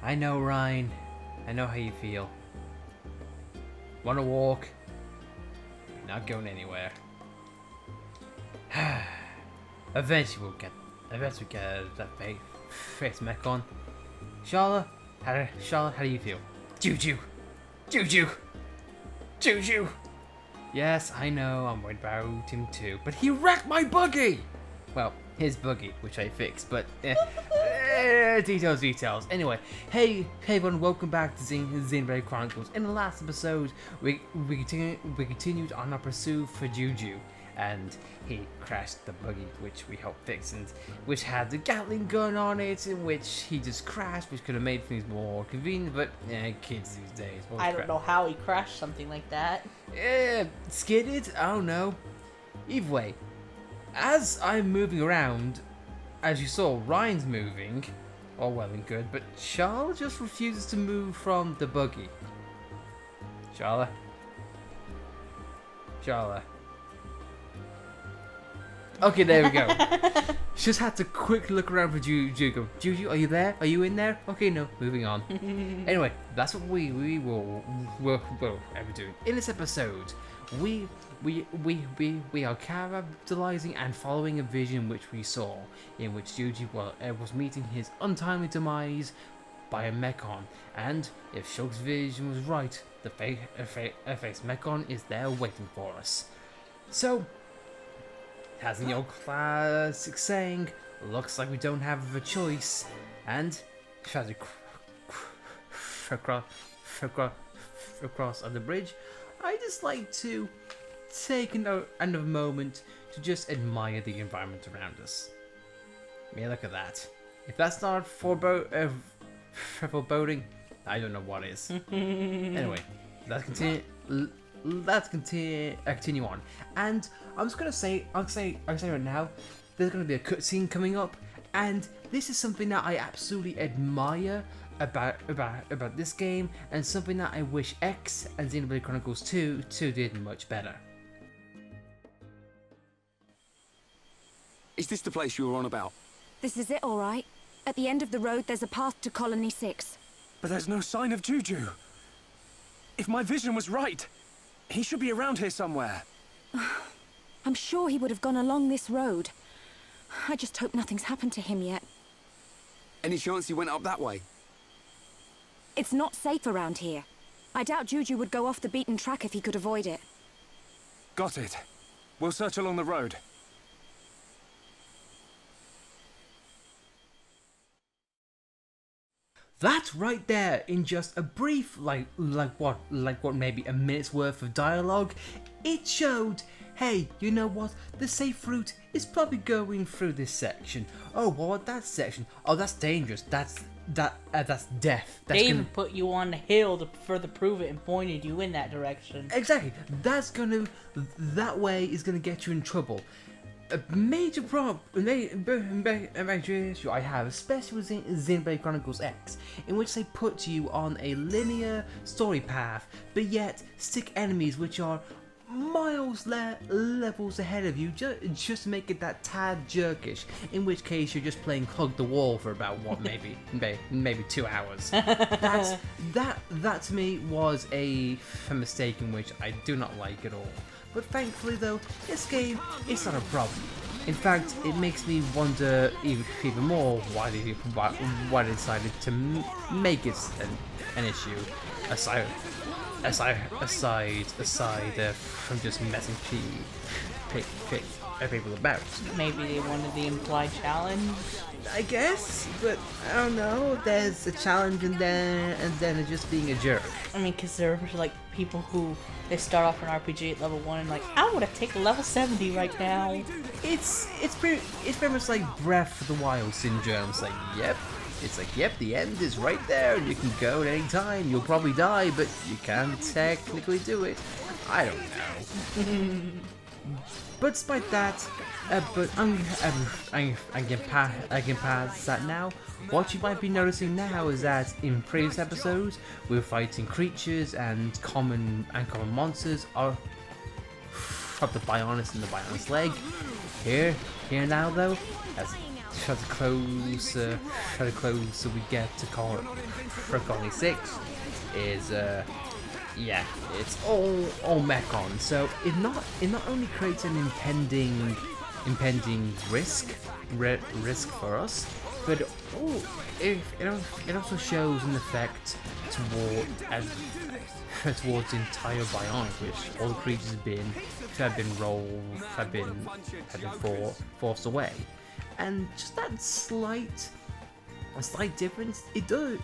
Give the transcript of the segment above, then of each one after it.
I know, Ryan. I know how you feel. Want to walk? Not going anywhere. Eventually we'll get that face mech on. Charlotte, how do you feel? Juju! Yes, I know, I'm worried about him too, but he wrecked my buggy! Well, his buggy, which I fixed, but details. Anyway, hey everyone, welcome back to Xenoblade Chronicles. In the last episode, we continued on our pursuit for Juju, and he crashed the buggy, which we helped fix, and which had the Gatling gun on it, in which he just crashed, which could have made things more convenient, but kids these days. I don't know how he crashed something like that. Skidded? I don't know. Either way, as I'm moving around, as you saw, Ryan's moving, all well and good, but Charlotte just refuses to move from the buggy. Charlotte? Okay, there we go. Just had to quick look around for Juju. Juju, are you there? Are you in there? Okay, no, moving on. Anyway, that's what we will ever do. In this episode, we are capitalizing and following a vision which we saw, in which Juju was meeting his untimely demise by a mechon, and if Shulk's vision was right, the face mechon is there waiting for us. So, has the old classic saying, looks like we don't have a choice, and tries to cross on the bridge. I just like to take another moment to just admire the environment around us. I mean, look at that. If that's not foreboding, I don't know what is. Anyway, let's continue on. And I'm just gonna say, I'll say right now, there's gonna be a cutscene coming up, and this is something that I absolutely admire about this game, and something that I wish X and Xenoblade Chronicles 2 did much better. Is this the place you were on about? This is it, all right. At the end of the road, there's a path to Colony 6. But there's no sign of Juju. If my vision was right, he should be around here somewhere. I'm sure he would have gone along this road. I just hope nothing's happened to him yet. Any chance he went up that way? It's not safe around here. I doubt Juju would go off the beaten track if he could avoid it. Got it. We'll search along the road. That right there, in just a brief, like what, maybe a minute's worth of dialogue, it showed, hey, you know what, the safe route is probably going through this section. Oh, what, that section? Oh, that's dangerous. That's death. They even put you on the hill to further prove it and pointed you in that direction. Exactly. That way is gonna get you in trouble. A major issue I have, especially with Xenoblade Chronicles X, in which they put you on a linear story path, but yet stick enemies which are miles levels ahead of you, just to make it that tad jerkish. In which case, you're just playing hug the wall for about what, maybe 2 hours. That to me was a mistake in which I do not like at all. But thankfully though, this game is not a problem. In fact, it makes me wonder even more why they decided to make it an issue, aside from just messing people about. Maybe they wanted the implied challenge. I guess, but I don't know. There's a challenge and then it's just being a jerk. I mean, because there are like people who they start off an RPG at level 1 and like, I want to take level 70 right now. It's pretty much like Breath of the Wild syndrome. It's like, yep, the end is right there. You can go at any time. You'll probably die, but you can technically do it. I don't know. But despite that, but I can pass that now. What you might be noticing now is that in previous episodes, we're fighting creatures and common monsters are the Bionis and the Bionis leg. Here now though, as the closer we get to Colony 6, is yeah, it's all Mechon. So it not only creates an impending risk for us, but it also shows an effect towards the entire Bionic, which all the creatures have been forced away, and just that slight difference, it does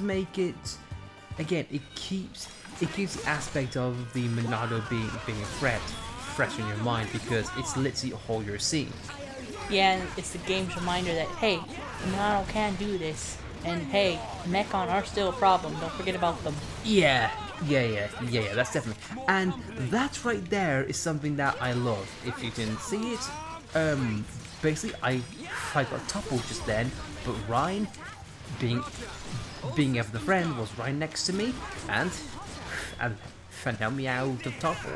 make it, again, it keeps the aspect of the Monado being a threat fresh in your mind, because it's literally all you're seeing. Yeah, and it's the game's reminder that, hey, Monado can do this, and hey, Mechon are still a problem, don't forget about them. Yeah, that's definitely, and that right there is something that I love. If you didn't see it, basically I got toppled just then, but Ryan, being the friend, was right next to me, and helped me out of topple.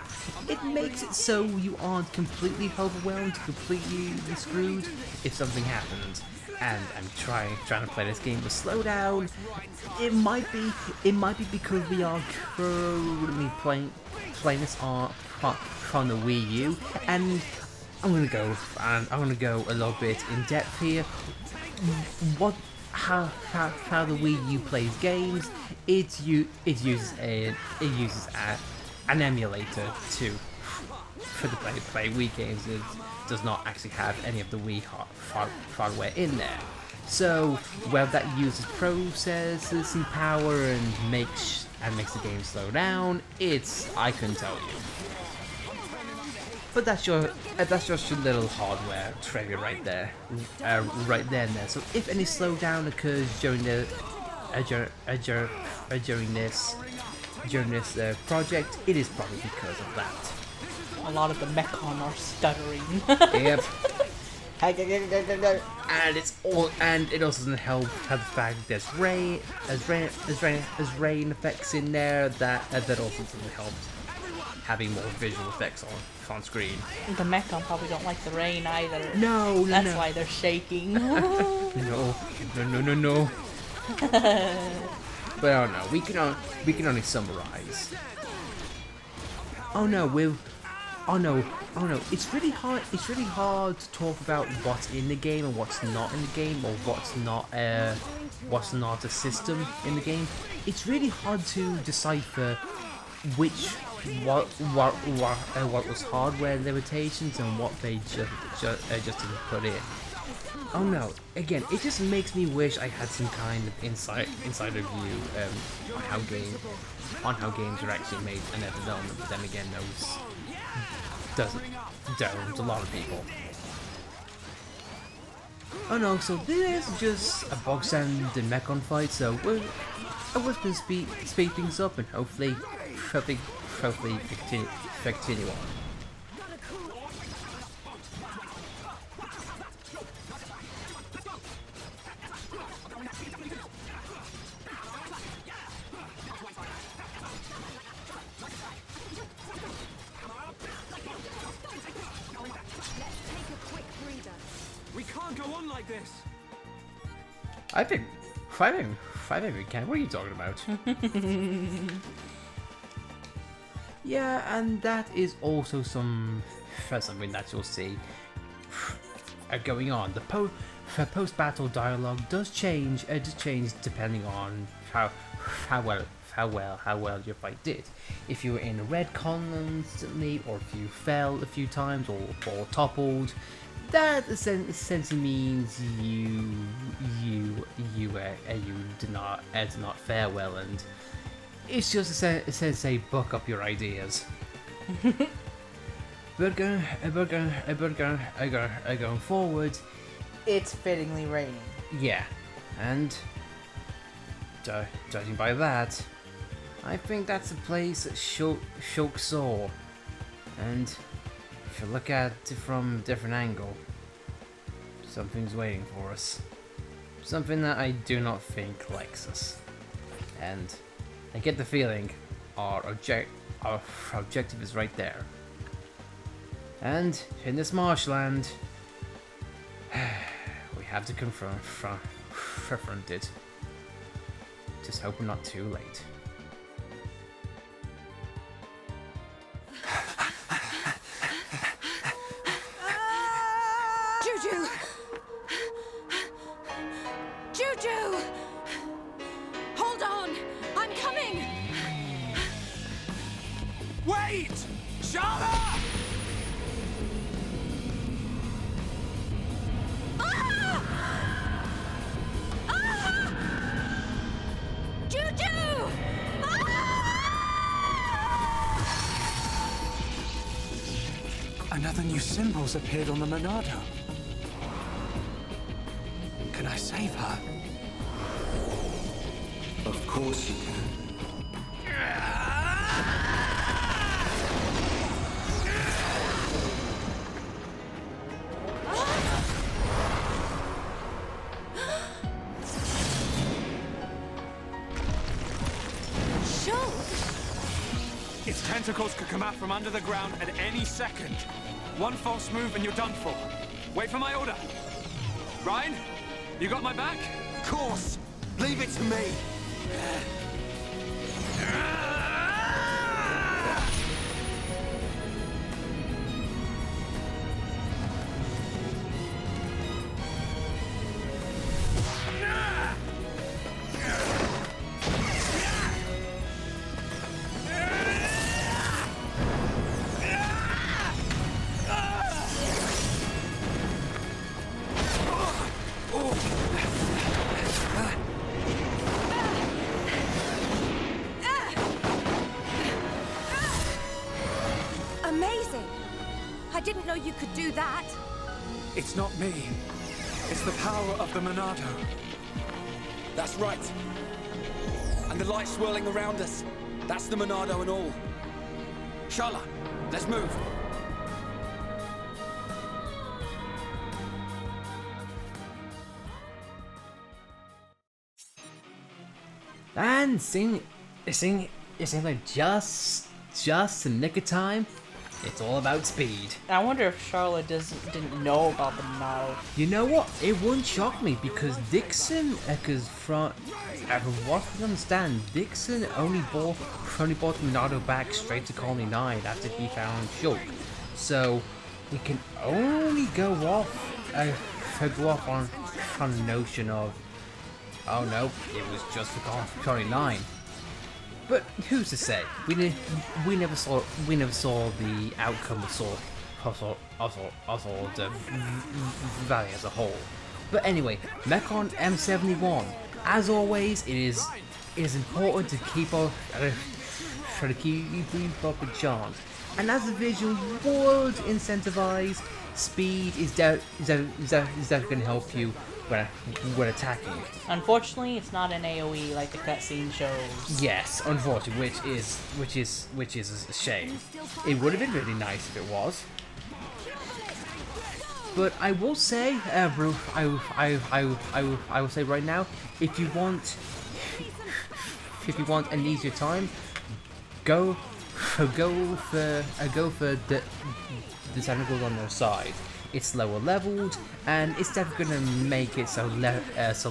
It makes it so you aren't completely overwhelmed, completely screwed if something happens. And I'm trying to play this game with slowdown. It might be because we are currently playing this on the Wii U, and I'm gonna go a little bit in depth here. How the Wii U plays games? It uses an emulator for the play Wii games. It does not actually have any of the Wii hardware in there. So whether that uses processors and power and makes the game slow down, I couldn't tell you. But that's just your little hardware trivia right there, right then and there. So if any slowdown occurs during this project, it is probably because of that. A lot of the Mechon are stuttering. Yep. And it also doesn't help have the fact that there's rain effects in there that also doesn't help having more visual effects on screen. The Mechon probably don't like the rain either. No. That's why they're shaking. No. But I don't know. We can only summarize. Oh no. It's really hard to talk about what's in the game and what's not in the game, or what's not a system in the game. It's really hard to decipher what was hardware limitations and what they just didn't put in. Oh no! Again, it just makes me wish I had some kind of insider view on how games are actually made and their development. But then again, those don't a lot of people. Oh no! So this is just a bog standard Mechon fight. So we're just gonna speed things up and hopefully continue on. We can't go on like this. I think we can. What are you talking about? Yeah, and that is also something that you'll see going on. The post-battle dialogue does change. It does change depending on how well your fight did. If you were in a red constantly, or if you fell a few times, or toppled, that essentially means you did not fare well, and it's just say buck up your ideas. But going forward, It's fittingly raining. yeah, and judging by that, I think that's a place that Shulk saw, and if you look at it from a different angle, something's waiting for us. Something that I do not think likes us. And I get the feeling our objective is right there. And in this marshland, we have to confront it. Just hope we're not too late. Juju! Juju! Hold on! I'm coming! Wait! Shala! Ah! Ah! Juju! Ah! Another new symbol's appeared on the Monado. Can I save her? Of course you can. Its tentacles could come out from under the ground at any second. One false move and you're done for. Wait for my order. Ryan, you got my back? Of course! Leave it to me! Amazing! I didn't know you could do that. It's not me. It's the power of the Monado. That's right. And the light swirling around us. That's the Monado and all. Shala, let's move. And it seems like just the nick of time. It's all about speed. I wonder if Charlotte didn't know about the Monado. You know what? It wouldn't shock me because Dixon, from what I understand, Dixon only bought the Monado back straight to Colony 9 after he found Shulk. So we can only go off on the notion of, oh no, it was just for Colony 9. But who's to say? We never saw the outcome of the valley as a whole. But anyway, Mechon M71. As always, it is important to keep up the chant. And as a visual would incentivize, speed is definitely going to help you when attacking. Unfortunately, it's not an AoE like the cutscene shows. Yes, unfortunately, which is a shame. It would have been really nice if it was. But I will say, I will say right now, if you want an easier time, go for the tentacles on their side. It's lower leveled, and it's definitely going to make it so less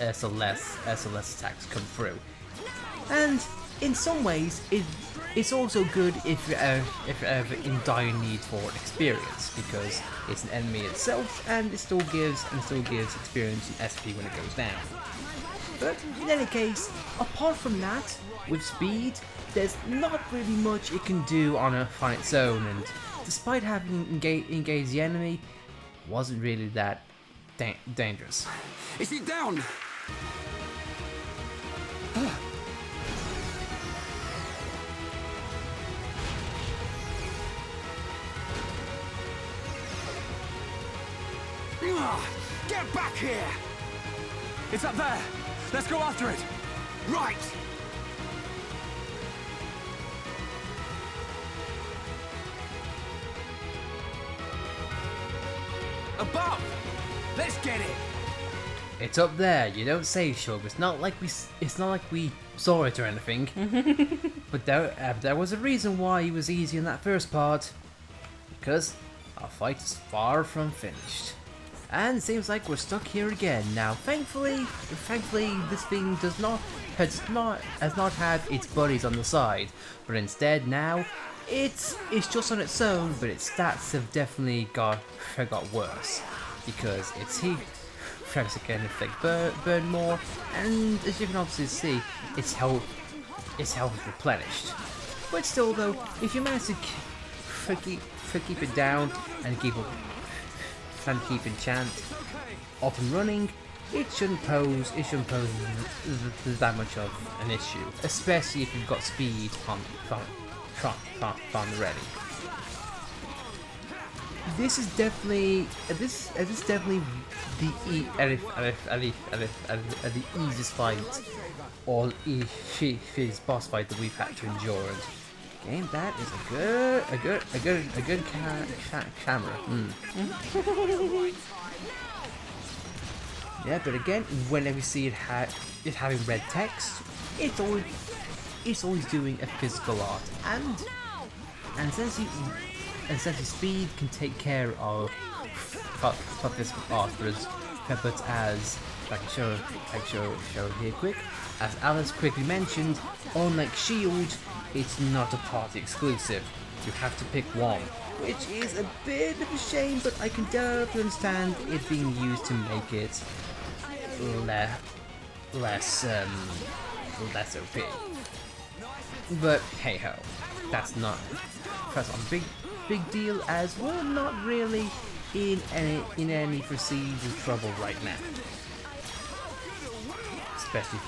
attacks come through. And in some ways, it's also good if you're ever in dire need for experience, because it's an enemy itself, and it still gives experience and SP when it goes down. But in any case, apart from that, with speed, there's not really much it can do on its own, and despite having engaged the enemy, wasn't really that dangerous. Is it down? Get back here! It's up there! Let's go after it! Right! Above! Let's get it! It's up there. You don't say, Shug. It's not like we saw it or anything. But there was a reason why he was easy in that first part. Because our fight is far from finished. And it seems like we're stuck here again. Now, thankfully, this thing has not had its buddies on the side, but instead now, it's just on its own. But its stats have definitely got worse because its heat effects can affect burn more, and as you can obviously see, its health is replenished. But still, though, if you manage to keep it down and keep enchant up and running, it shouldn't pose that much of an issue, especially if you've got speed on ready. This is definitely the easiest fight or easiest boss fight that we've had to endure. And again, that is a good camera. Yeah, but again, whenever you see it having red text, it's always doing a physical art, and since your speed can take care of physical art, but as I can show here quick, as Alice quickly mentioned, unlike Shield, it's not a party exclusive. You have to pick one, which is a bit of a shame, but I can definitely understand it being used to make it less OP. But hey ho, that's not a big deal, as we're not really in any procedural trouble right now. Especially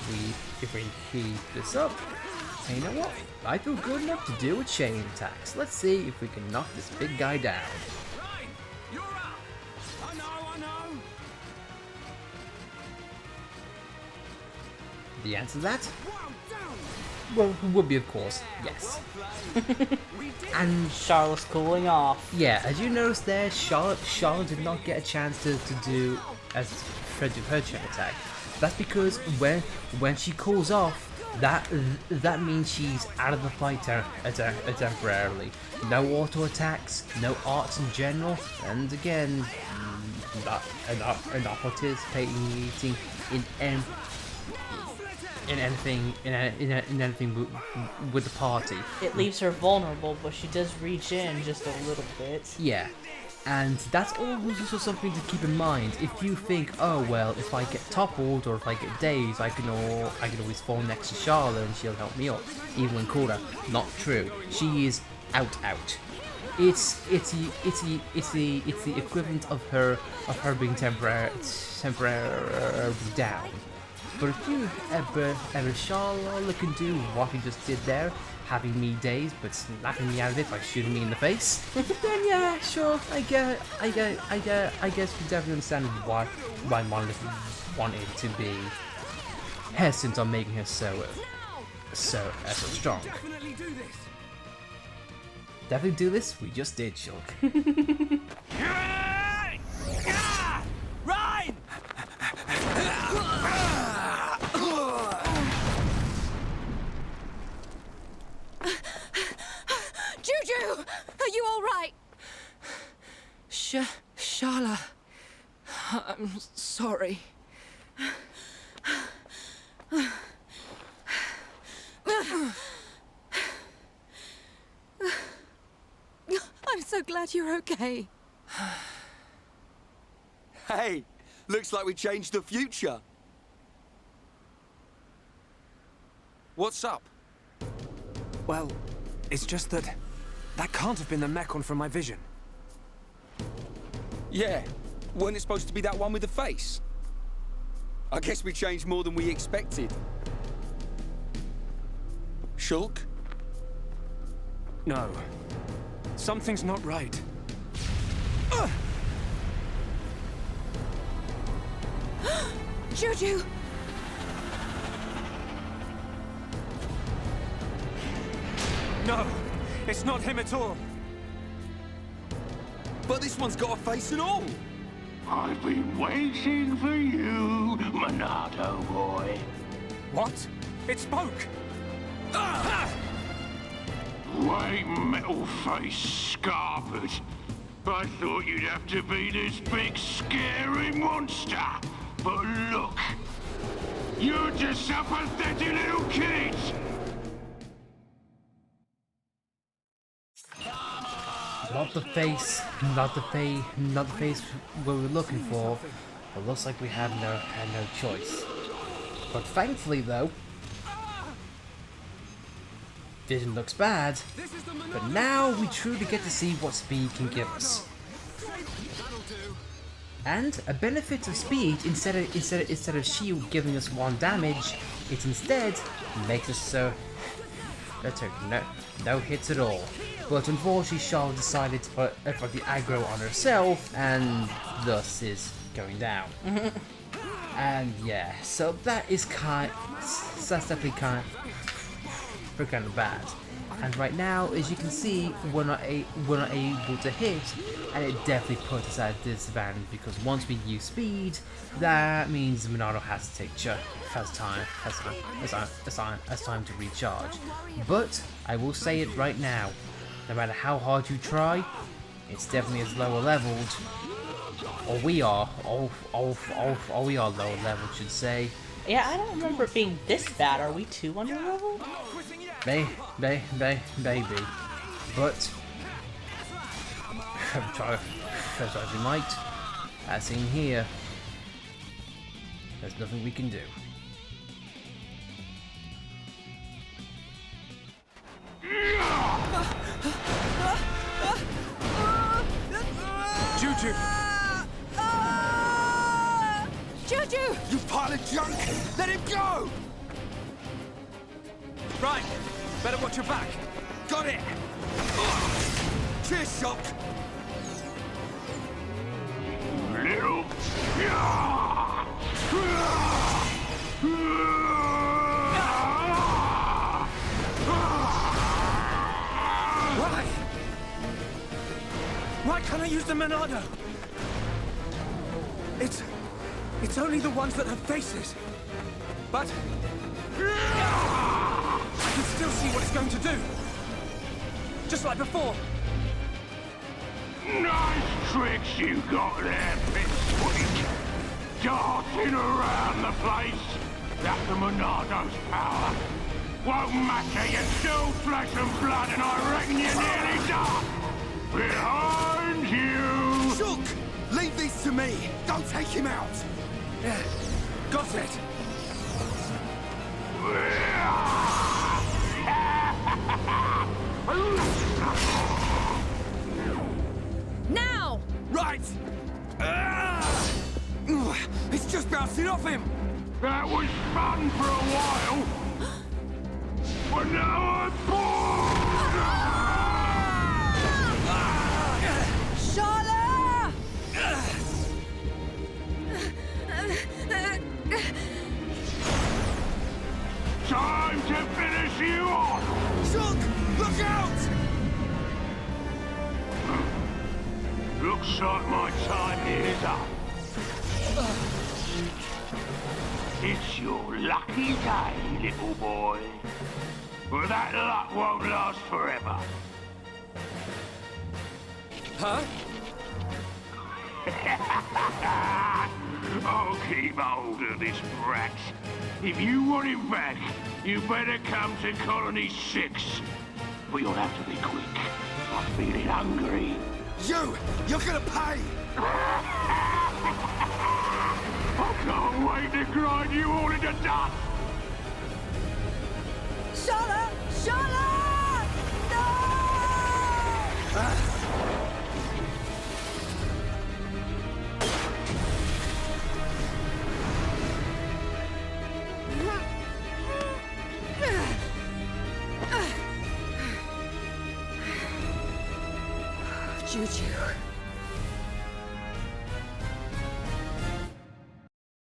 if we keep this up. And you know what? I feel good enough to deal with chain attacks. Let's see if we can knock this big guy down. Right, you're up. I know. The answer to that? Well, would be of course, yes. And Charlotte's cooling off. yeah, as you noticed there, Charlotte did not get a chance to do as Fred did her chain attack. That's because when she cools off, that means she's out of the fight temporarily. No auto attacks, no arts in general, and again, not participating in anything with the party. It leaves her vulnerable, but she does reach in just a little bit. Yeah, and that's always also something to keep in mind. If you think, oh well, if I get toppled or if I get dazed, I can always fall next to Charlotte and she'll help me up, even when called out. Not true. She is out. It's the equivalent of her being temporarily down. But if you ever Charlotte can do what he just did there, having me dazed but snapping me out of it by shooting me in the face, then yeah, sure, I guess you definitely understand why Monolith wanted to be hesitant on making her so strong. Definitely do this. We just did, Shulk. Ryan! Juju! Are you alright? Shala. I'm sorry. I'm so glad you're okay. Hey, looks like we changed the future. What's up? Well, it's just that can't have been the Mechon from my vision. Yeah, wasn't it supposed to be that one with the face? I guess we changed more than we expected. Shulk? No. Something's not right. Juju! No, it's not him at all. But this one's got a face and all. I've been waiting for you, Monado boy. What? It spoke. White metal face scarpered. I thought you'd have to be this big, scary monster. But look, you're just some pathetic little kids. Not the face, not the face we were looking for. It looks like we had no choice. But thankfully, though, vision looks bad. But now we truly get to see what speed can give us. And a benefit of speed, instead of shield giving us 1 damage, it instead makes us so no hits at all. But unfortunately, Charlotte decided to put the aggro on herself, and thus is going down. And yeah, so that's definitely kind of bad. And right now, as you can see, we're not able to hit, and it definitely puts us at a disadvantage because once we use speed, that means Monado has to take time to recharge. But I will say it right now, no matter how hard you try, it's definitely as lower leveled, or we are lower leveled, should say. Yeah, I don't remember it being this bad. Are we too underleveled? Maybe. But try as we might, as seen here, there's nothing we can do. Juju! Juju! You pile of junk! Let him go! Right, better watch your back. Got it! Cheers, Shock! Little... Why? Why can't I use the Monado? It's only the ones that have faces. But I can still see what it's going to do. Just like before. Nice tricks you got there, Pipsqueak. Darting around the place. That's the Monado's power. Won't matter, you're still flesh and blood, and I reckon you're nearly done. Behind you! Shook! Leave these to me! Don't take him out! Yeah, got it. Now! Right! It's just bouncing off him! That was fun for a while. But now I'm bored! Charlotte! Time to finish you off! Shook! Look out! Looks like my time here is up. It's your lucky day, little boy. But that luck won't last forever. Huh? I'll keep hold of this brat. If you want him back, you better come to Colony 6. But you'll have to be quick. I'm feeling hungry. You're gonna pay! I can't wait to grind you all into dust! Charlotte! Charlotte! No! Juju.